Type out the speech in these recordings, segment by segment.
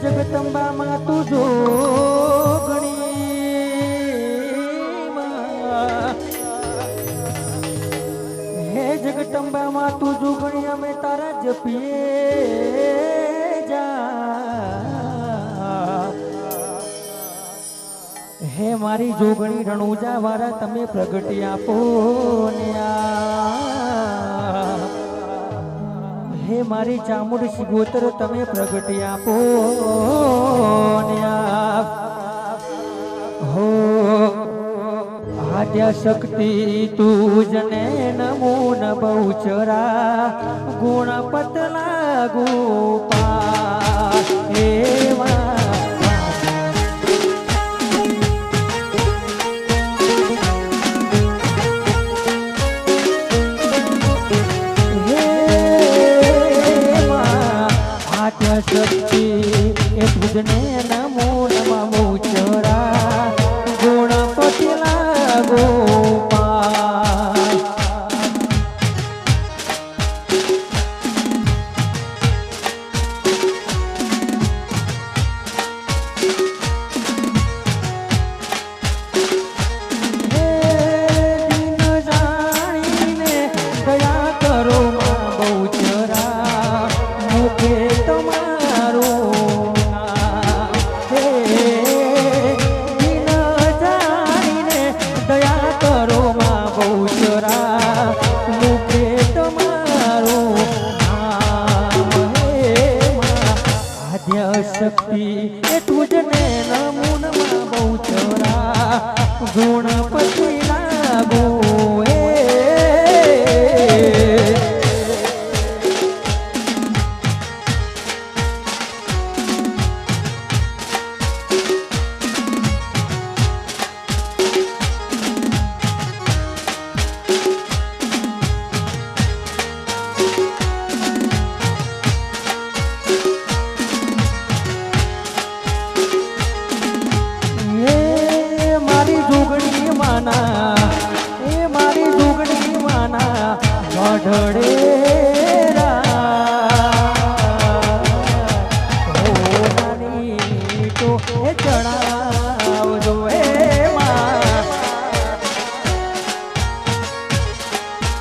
જગદંબા માં તું જોગણી હે જગદંબા માં તું જોગણી અમે તારા જપીએ જા હે મારી જોગણી રણુજા વાળા તમે પ્રગટી આપો ને હે મારી ચામુંડ શિગોતર તમે પ્રગટી આપો ને હો આદ્ય શક્તિ તુજને નમો ન બહુચરા ગુણ પતલા ગોપા હે શક્તિ એ તુજને નમો નમો ચરા ગુણ પતિલા ગોપાલ દિન જાણીને દયા કરો માં બહુચરા મુખે શક્તિ એ તુજને નમૂનમાં બહુચરા ગુણપતિ લાગો એ મારી જોગણી માના મઢડે તો એ જણાવજો એ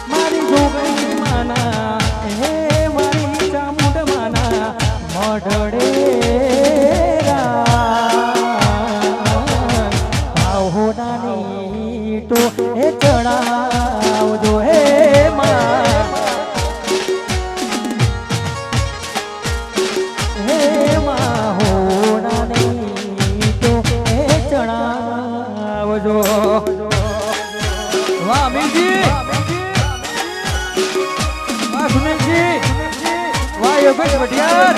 મારી જોગણી માના હે મારી ચામુંડ માના મઢડે તો એ જણાવજો હે માં હોના નહીં તો એ જણાવજો વાહ અમીરજી વાહ સુનિલજી વાહ યોગેશ ભટિયાર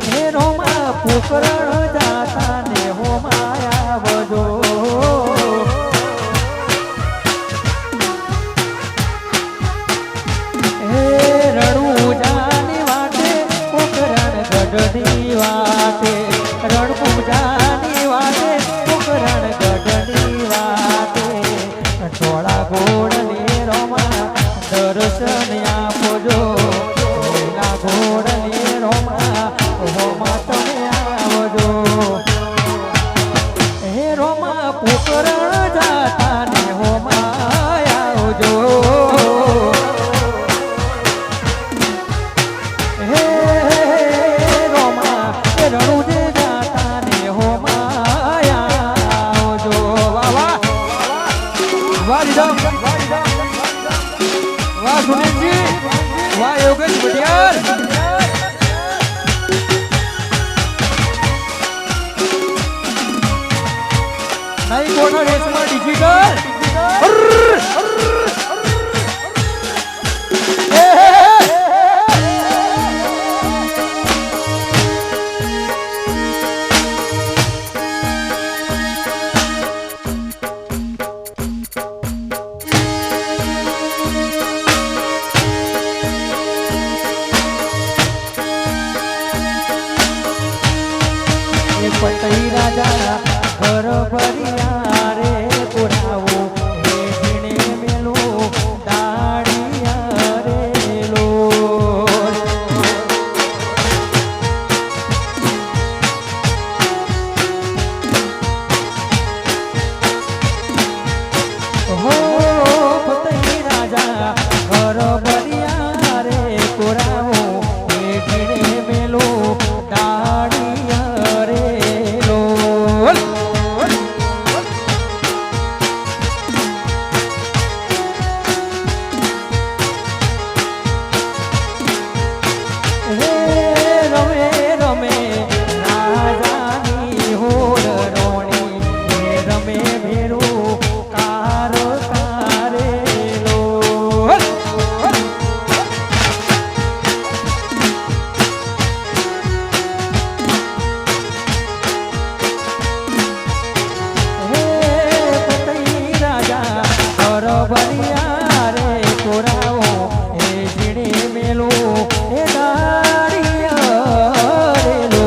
હે રોમા પોકરણ જાતા ને હો માયા વજો હે રણુજાની વાટે પોકરણ ગઢની વાટે રણપૂજાની વાટે પોકરણ ગઢની વાટે ટોળા ગોળ ને રોમા દર્શન આપજો ઘોડની રોમા હોમા તમે આવજો હે રોમા પોકરણ જાતા ને હોમા આવજો હે રોમા રણુજે જાતા ને હોમા આવજો વાહ વાહ વાહ રીધમ વાહ સુનિલજી વાહ યોગેશ ભટિયાર નઈ કોના રેસમાં ડિજિટલ પતઈ રાજા ઘર ભરિયા રે પુરાવો હે જીણે મેલો દાડિયા રે લો હો પતઈ રાજા ઘર ભરિયા રે પુરાવો હે જીણે મેલો દાડિયા રે બરિયા રે કોરાવો હે જીણે મેલો હે દાડિયા રે લો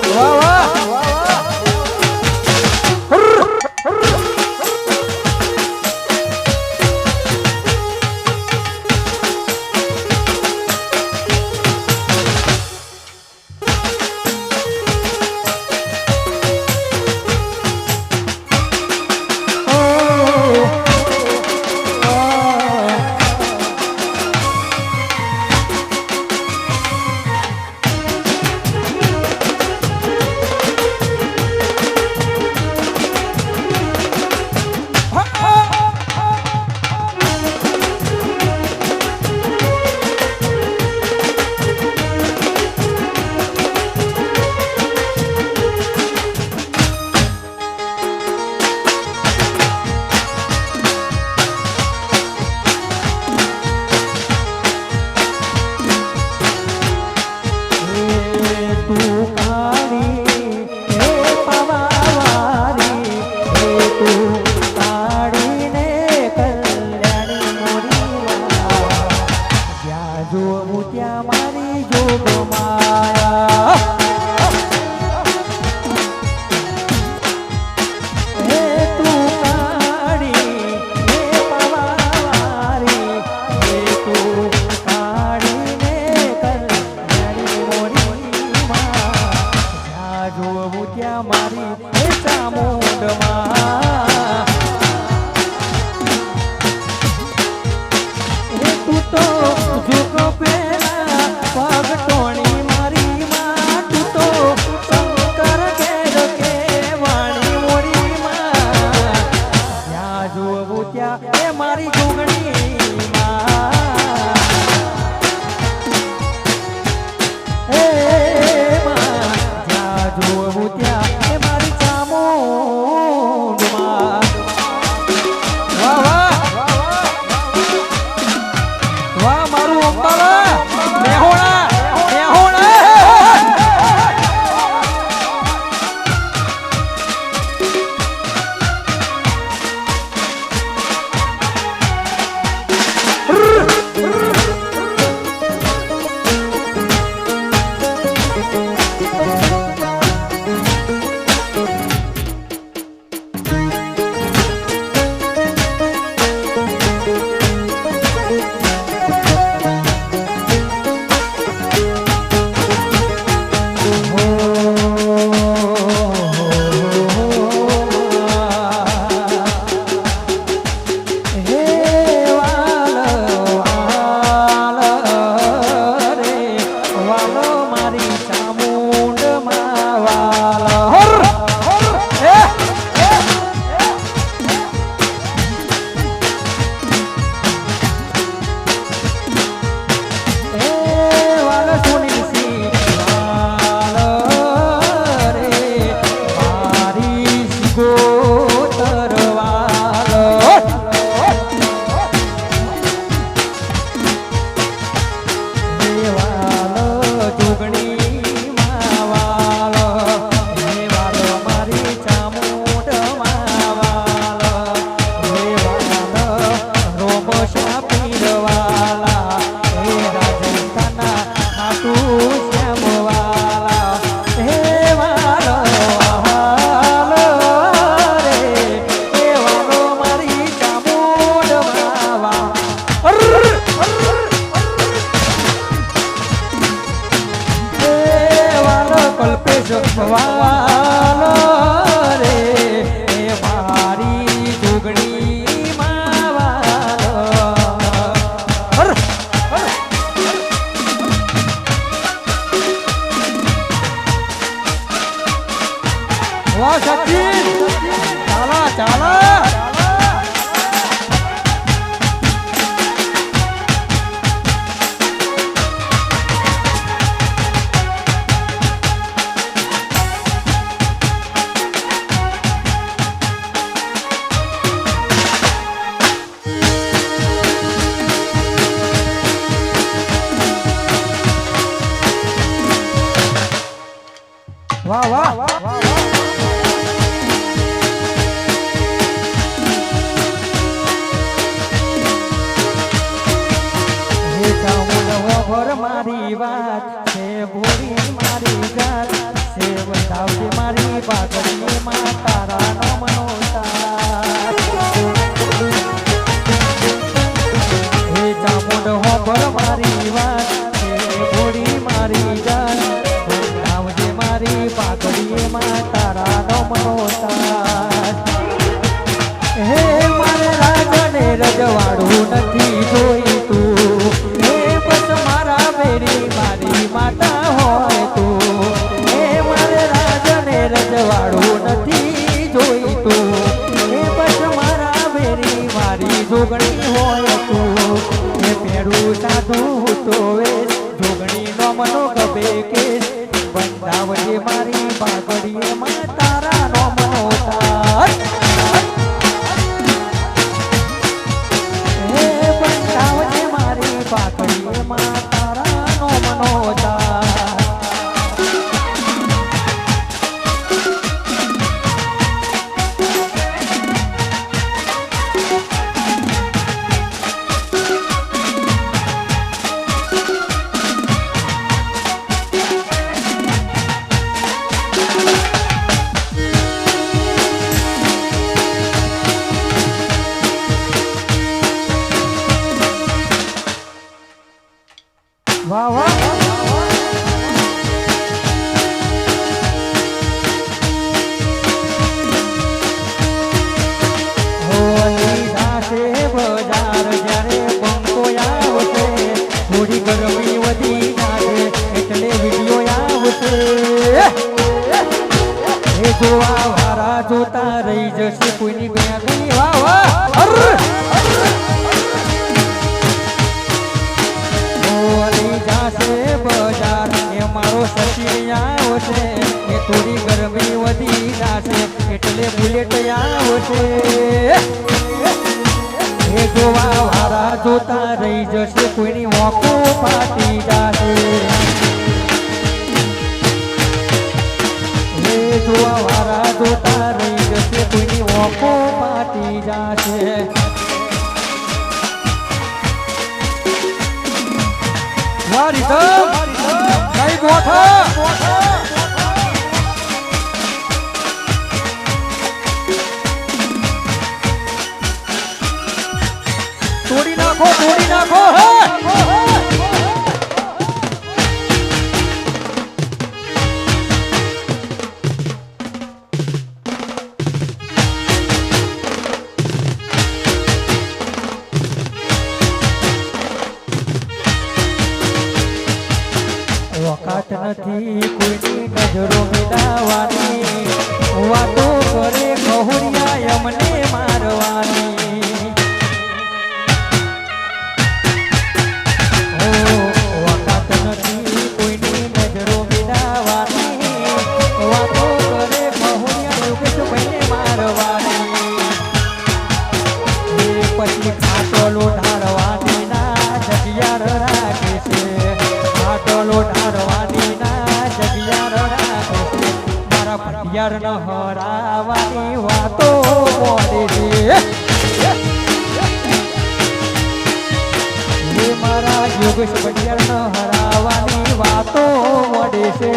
વાહ વાહ મારી વાત છે ભૂરી મારી જાત છે બતાવજે મારી પાઘડી માં તારા નો મનોતાર હે ચામુંડ હોભળ મારી વાત છે ભૂરી મારી જાત બતાવજે મારી પાઘડી માં તારા નો મનોતાર હે મારે રાજને રજવાડું નથી જોઈ તું મારી માતા હોય તું એ મારે રાજને રજવાડું નથી જોઈતું એ બસ મારા વેરી મારી જોગણી હોય તું એ પેરું સાધું તો વેશ જોગણી નો મનો ગભે કેસ બંધાવજે મારી પાઘડીએ માં તારા નો મનોતાર એ બંધાવજે મારી પાઘડીએ માં વાહ વાહ હોલી દાસે બજાર જ્યારે બંકો આવશે થોડી ગરમી વધી જાય એટલે વિડિયો આવશે એ જોવા વાળા જોતા રહી જશે કોઈની ગયા ગઈ વાહ વાહ બજાર એ મારો સચિન આવશે એ થોડી ગરમી વધી જશે એટલે બુલેટ આવશે એ જોવા વાળા જોતા રહી જશે કોઈની વાંકો ફાટી જશે એ જોવા વાળા જોતા રહી જશે કોઈની વાંકો ફાટી જશે મારી તો કઈ ગોઠા તોડી નાખો વખત નથી કોઈની નજરો મિલાવાની વાતો કરે કહુરિયા અમને મારવાની વખત નથી કોઈની નજરો મિલાવાની વાતો કરે કહુરિયા યોગેશભાઈને મારવાની પછી ખાટલો ઢાળવાની ના જગ્યા રાખે છે ખાટલો ઢાળવાની ના જગ્યા રાખે છે મારા ભટિયાર ન હરાવાની વાતો મોડે છે મારા યોગેશ ભટિયાર ન હરાવાની વાતો મોડે છે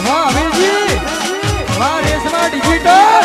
વાહ અમીરજી વાહ રેશમા ડિજિટલ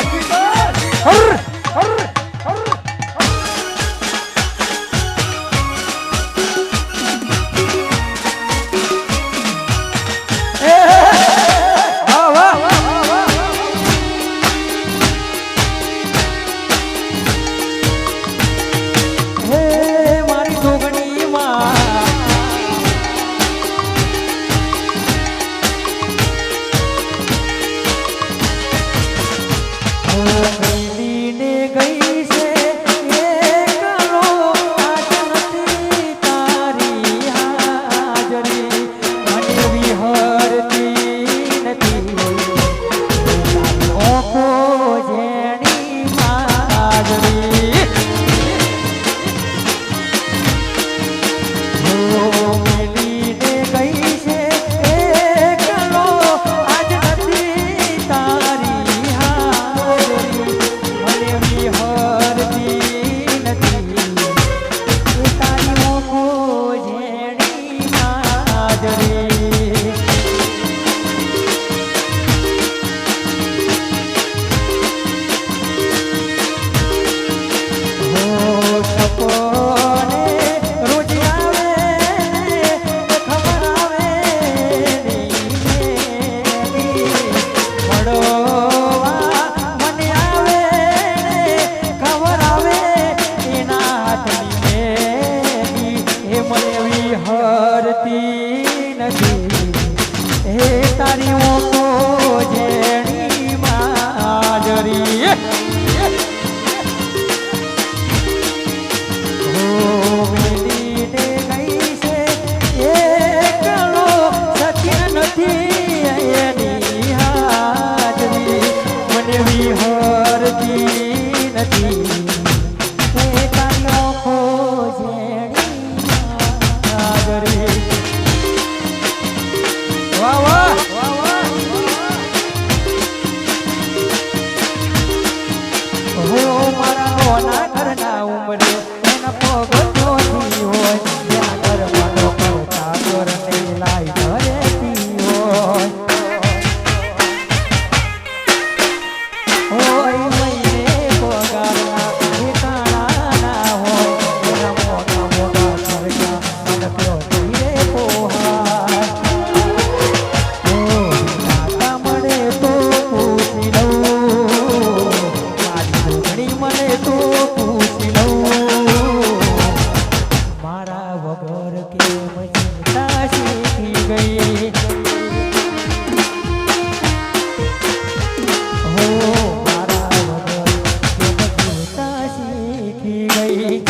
નથી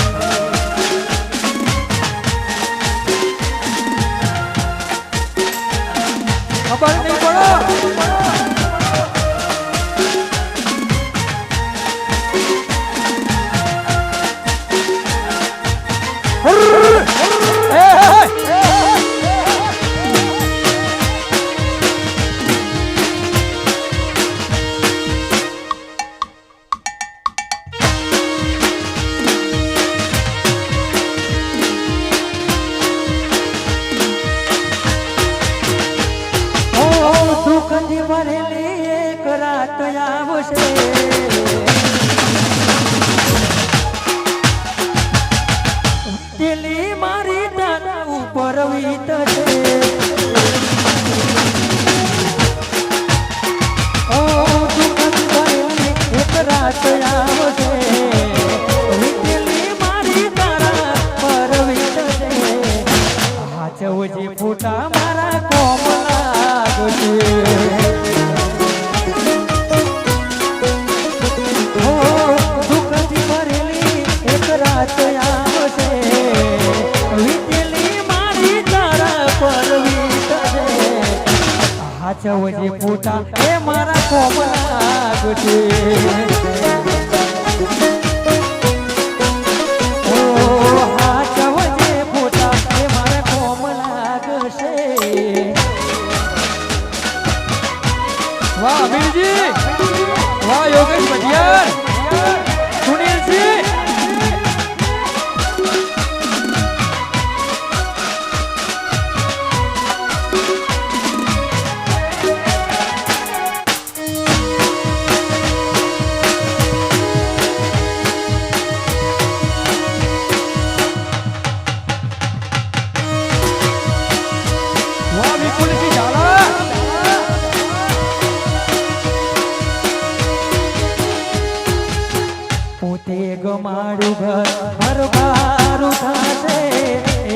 ખબર નહીં પડો દુઃખથી ભરેલી એક રાત આવશે દિલી મારી તારા ઉપર વીતશે ઓ દુઃખથી ભરેલી એક રાત આવશે દિલી મારી તારા પર વીતશે હાચવજે ફૂટા મારા કોમલા દુઃખથી ભરેલી એક રાત આવશે વીતેલી મારી તારા પર વીતશે હાચવજે ફૂટા એ મારા કોમલા ગુજે હાચવજે ફૂટા એ મારા કોમલા ગશે વાહ અમીરજી વાહ યોગેશ ભટિયાર સુનિલજી વાહ વિપુલજી ઝાલા પોતે ગમાડું ઘર હરભારું થશે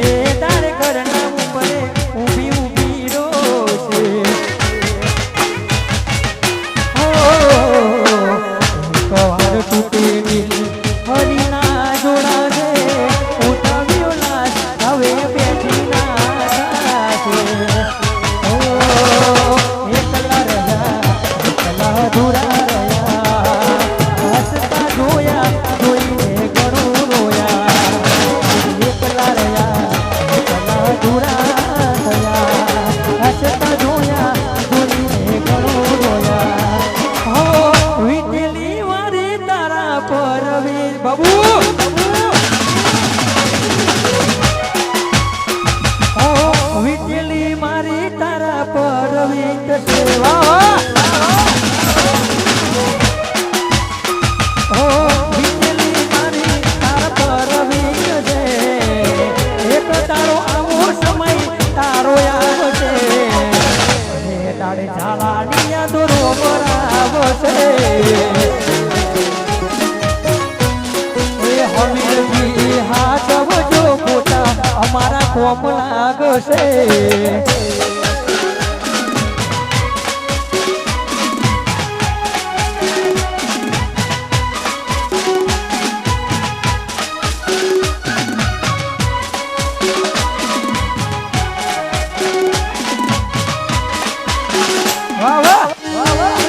એ તારે ઘરના ઉપર ઊભી ઊભી રોશે કવાર તૂટેલી હરીના જોડાશે ઉઠાવ્યો લાશ હવે બેઠી ના થશે એકલા રહ્યા એકલા અધૂરા બાબુ વીતેલી મારી તારા પર વીતશે વીતેલી મારી તારા પર વીતશે એક તારો આવો સમય તારો આવશે તારે ઝાલાની યાદો રોબર આવશે હાચવજો પોતા અમારા કોમ લાગશે વાહ વાહ વાહ વાહ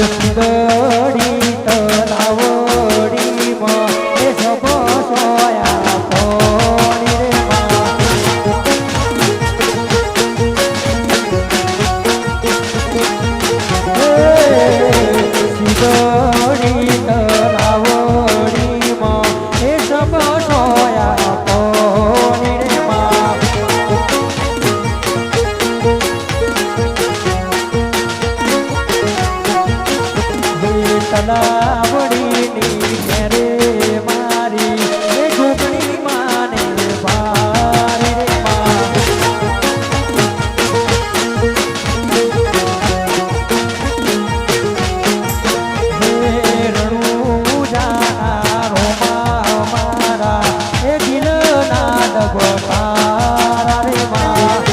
ગડી તલાવડીમાં એ સભો સોયા પોણી રે માં ગડી તલાવડીમાં એ સભો સોયા પોણી રે માં તલાવડીની ઘેરે મારી એ ઝૂંપડી માને બારે રે માં રણુજાના રોમા મારા એ દિલના ડગોટારા રે માં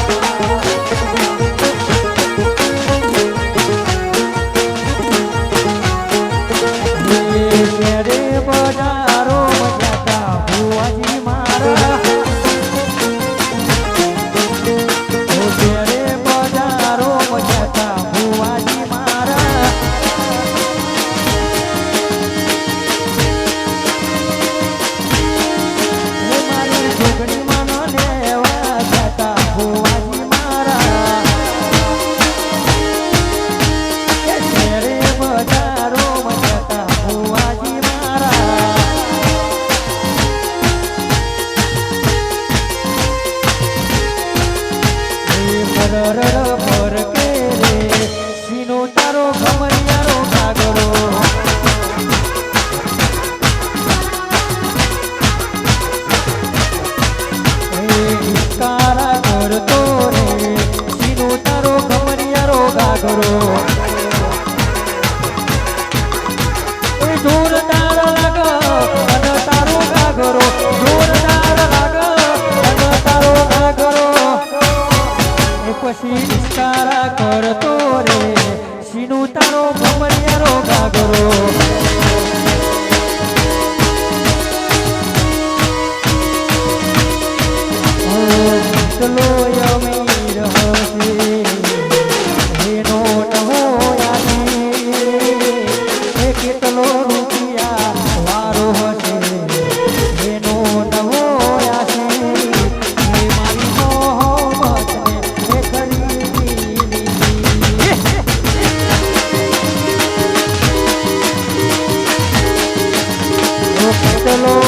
રે બજારો જતા ભુવાજી મારા રે બજારો જતા ભુવાજી મારા મારી ઝૂંપડી માં લેવા જતા ભુવાજી મારા રે બજારો જતા ભુવાજી પર કે રે સીનો તારો ઘમરિયારો કાગરો કારા કરતો રે સીનો તારો ઘમરિયારો કાગરો જોરદાર લાગ અને તારો કાગરો જોરદાર લાગ અને તારો કાગરો પછી ઇશારા કરતો રે સીનું તારો ઘમરિયારો ગાગરો કેટલો અમીર હશે એનો નવો યાદી કેટલો રૂપિયા વારો હશે એનો નવો યાદી મારી મોહમ્મદને ચલો